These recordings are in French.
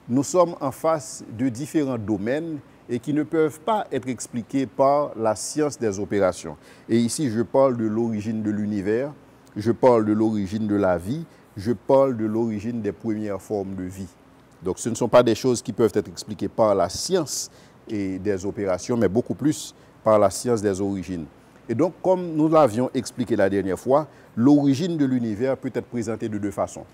nous sommes en face de différents domaines et qui ne peuvent pas être expliqués par la science des opérations. Et ici, je parle de l'origine de l'univers, je parle de l'origine de la vie, je parle de l'origine des premières formes de vie. Donc ce ne sont pas des choses qui peuvent être expliquées par la science et des opérations, mais beaucoup plus par la science des origines. Et donc, comme nous l'avions expliqué la dernière fois, l'origine de l'univers peut être présentée de deux façons.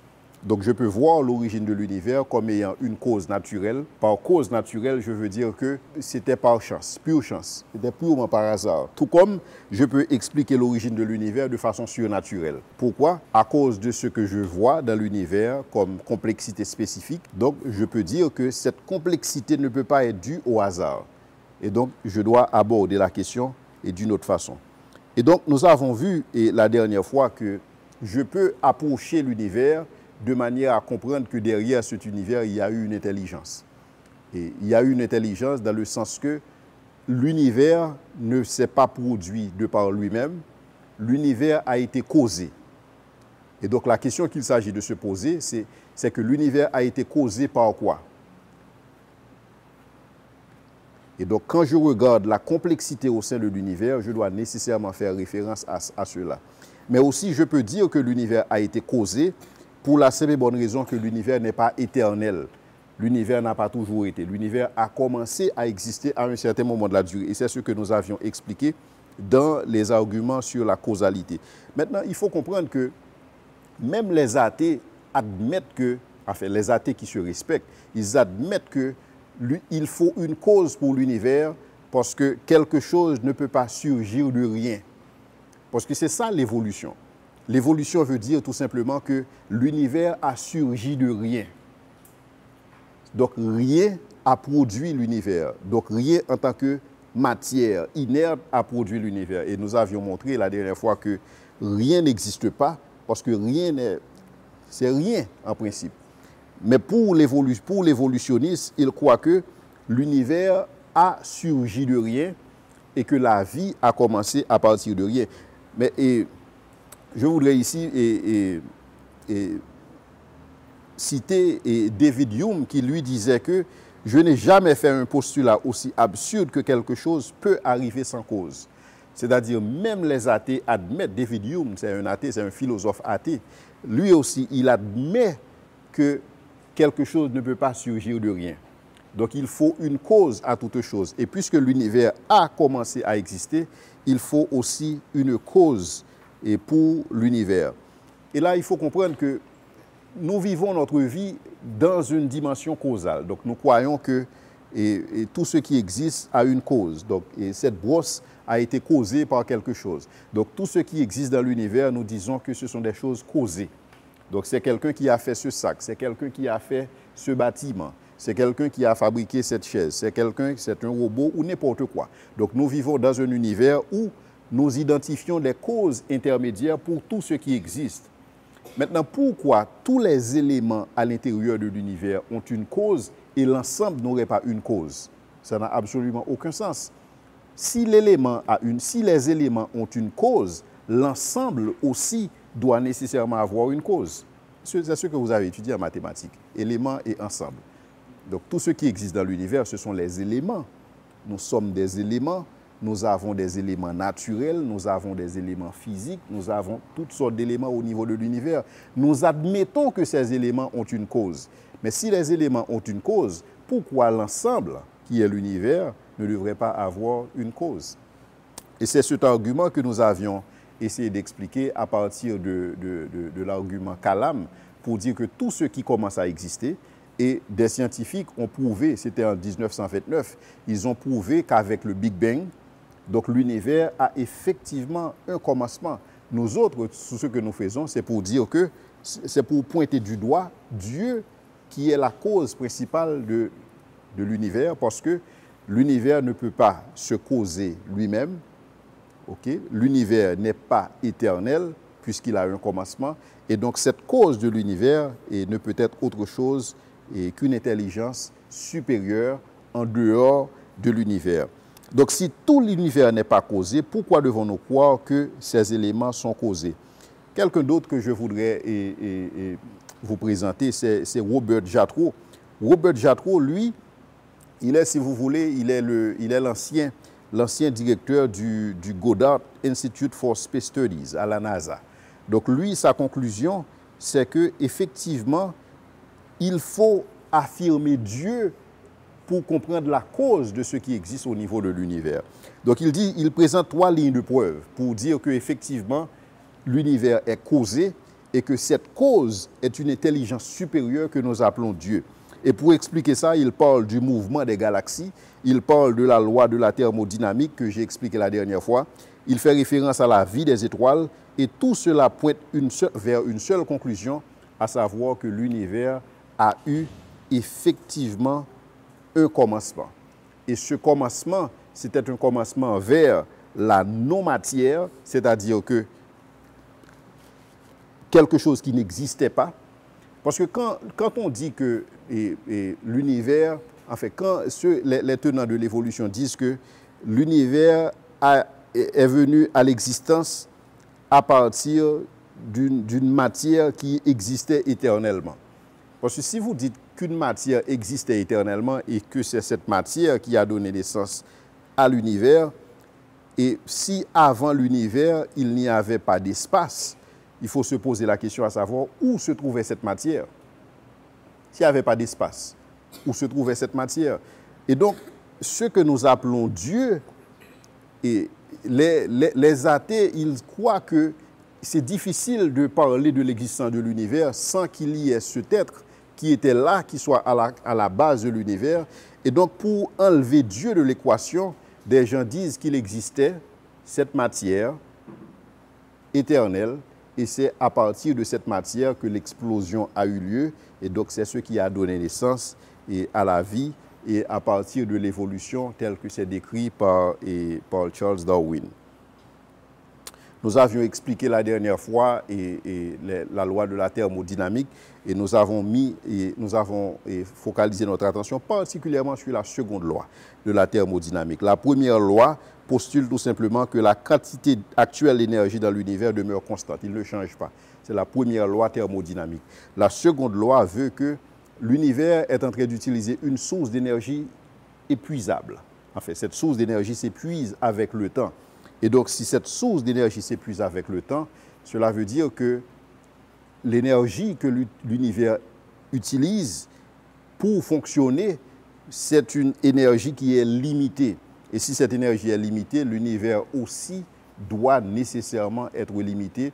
Donc, je peux voir l'origine de l'univers comme ayant une cause naturelle. Par cause naturelle, je veux dire que c'était par chance, pure chance. C'était purement par hasard. Tout comme je peux expliquer l'origine de l'univers de façon surnaturelle. Pourquoi? À cause de ce que je vois dans l'univers comme complexité spécifique. Donc, je peux dire que cette complexité ne peut pas être due au hasard. Et donc, je dois aborder la question d'une autre façon. Et donc, nous avons vu la dernière fois que je peux approcher l'univers de manière à comprendre que derrière cet univers, il y a eu une intelligence. Et il y a eu une intelligence dans le sens que l'univers ne s'est pas produit de par lui-même, l'univers a été causé. Et donc la question qu'il s'agit de se poser, c'est que l'univers a été causé par quoi? Et donc quand je regarde la complexité au sein de l'univers, je dois nécessairement faire référence à cela. Mais aussi, je peux dire que l'univers a été causé pour la simple et bonne raison que l'univers n'est pas éternel. L'univers n'a pas toujours été. L'univers a commencé à exister à un certain moment de la durée. Et c'est ce que nous avions expliqué dans les arguments sur la causalité. Maintenant, il faut comprendre que même les athées admettent que, enfin les athées qui se respectent, ils admettent qu'il faut une cause pour l'univers parce que quelque chose ne peut pas surgir de rien. Parce que c'est ça l'évolution. L'évolution veut dire tout simplement que l'univers a surgi de rien. Donc rien a produit l'univers. Donc rien en tant que matière inerte a produit l'univers. Et nous avions montré la dernière fois que rien n'existe pas parce que rien n'est... C'est rien en principe. Mais pour l'évolutionniste, il croit que l'univers a surgi de rien et que la vie a commencé à partir de rien. Mais je voudrais ici citer David Hume qui lui disait que je n'ai jamais fait un postulat aussi absurde que quelque chose peut arriver sans cause. C'est-à-dire même les athées admettent, David Hume, c'est un athée, c'est un philosophe athée, lui aussi il admet que quelque chose ne peut pas surgir de rien. Donc il faut une cause à toute chose. Et puisque l'univers a commencé à exister, il faut aussi une cause pour l'univers. Et là, il faut comprendre que nous vivons notre vie dans une dimension causale. Donc nous croyons que tout ce qui existe a une cause. Donc, cette brosse a été causée par quelque chose. Donc tout ce qui existe dans l'univers, nous disons que ce sont des choses causées. Donc c'est quelqu'un qui a fait ce sac, c'est quelqu'un qui a fait ce bâtiment, c'est quelqu'un qui a fabriqué cette chaise, c'est un robot ou n'importe quoi. Donc nous vivons dans un univers où nous identifions les causes intermédiaires pour tout ce qui existe. Maintenant, pourquoi tous les éléments à l'intérieur de l'univers ont une cause et l'ensemble n'aurait pas une cause? Ça n'a absolument aucun sens. Si les éléments ont une cause, l'ensemble aussi doit nécessairement avoir une cause. C'est ce que vous avez étudié en mathématiques, éléments et ensemble. Donc tout ce qui existe dans l'univers, ce sont les éléments. Nous sommes des éléments, nous avons des éléments naturels, nous avons des éléments physiques, nous avons toutes sortes d'éléments au niveau de l'univers. Nous admettons que ces éléments ont une cause. Mais si les éléments ont une cause, pourquoi l'ensemble, qui est l'univers, ne devrait pas avoir une cause? Et c'est cet argument que nous avions essayé d'expliquer à partir de l'argument Kalam pour dire que tout ce qui commence à exister, et des scientifiques ont prouvé, c'était en 1929, ils ont prouvé qu'avec le Big Bang, donc l'univers a effectivement un commencement. Nous autres, ce que nous faisons, c'est pour dire que, c'est pour pointer du doigt Dieu qui est la cause principale de l'univers, parce que l'univers ne peut pas se causer lui-même. Okay? L'univers n'est pas éternel puisqu'il a un commencement. Et donc cette cause de l'univers ne peut être autre chose qu'une intelligence supérieure en dehors de l'univers. Donc si tout l'univers n'est pas causé, pourquoi devons-nous croire que ces éléments sont causés? Quelqu'un d'autre que je voudrais vous présenter, c'est Robert Jatrow. Robert Jatreau, lui, il est, si vous voulez, il est l'ancien directeur du Goddard Institute for Space Studies à la NASA. Donc lui, sa conclusion, c'est que effectivement, il faut affirmer Dieu pour comprendre la cause de ce qui existe au niveau de l'univers. Donc il présente 3 lignes de preuve pour dire qu'effectivement, l'univers est causé et que cette cause est une intelligence supérieure que nous appelons Dieu. Et pour expliquer ça, il parle du mouvement des galaxies, il parle de la loi de la thermodynamique que j'ai expliqué la dernière fois, il fait référence à la vie des étoiles et tout cela pointe vers une seule conclusion, à savoir que l'univers a eu effectivement un commencement. Et ce commencement, c'était un commencement vers la non-matière, c'est-à-dire que quelque chose qui n'existait pas. Parce que quand on dit que l'univers, en fait, quand les tenants de l'évolution disent que l'univers est venu à l'existence à partir d'une matière qui existait éternellement. Parce que si vous dites qu'une matière existait éternellement et que c'est cette matière qui a donné naissance à l'univers, et si avant l'univers, il n'y avait pas d'espace, il faut se poser la question à savoir où se trouvait cette matière. S'il n'y avait pas d'espace, où se trouvait cette matière? Et donc, ce que nous appelons Dieu, et les athées, ils croient que c'est difficile de parler de l'existence de l'univers sans qu'il y ait cet être qui était là, qui soit à la base de l'univers. Et donc, pour enlever Dieu de l'équation, des gens disent qu'il existait cette matière éternelle, et c'est à partir de cette matière que l'explosion a eu lieu, et donc c'est ce qui a donné naissance à la vie, et à partir de l'évolution telle que c'est décrit par Charles Darwin. Nous avions expliqué la dernière fois la loi de la thermodynamique, et nous avons focalisé notre attention particulièrement sur la seconde loi de la thermodynamique. La première loi postule tout simplement que la quantité actuelle d'énergie dans l'univers demeure constante, il ne change pas. C'est la première loi thermodynamique. La seconde loi veut que l'univers est en train d'utiliser une source d'énergie épuisable. En fait, cette source d'énergie s'épuise avec le temps. Et donc, si cette source d'énergie s'épuise avec le temps, cela veut dire que l'énergie que l'univers utilise pour fonctionner, c'est une énergie qui est limitée. Et si cette énergie est limitée, l'univers aussi doit nécessairement être limité.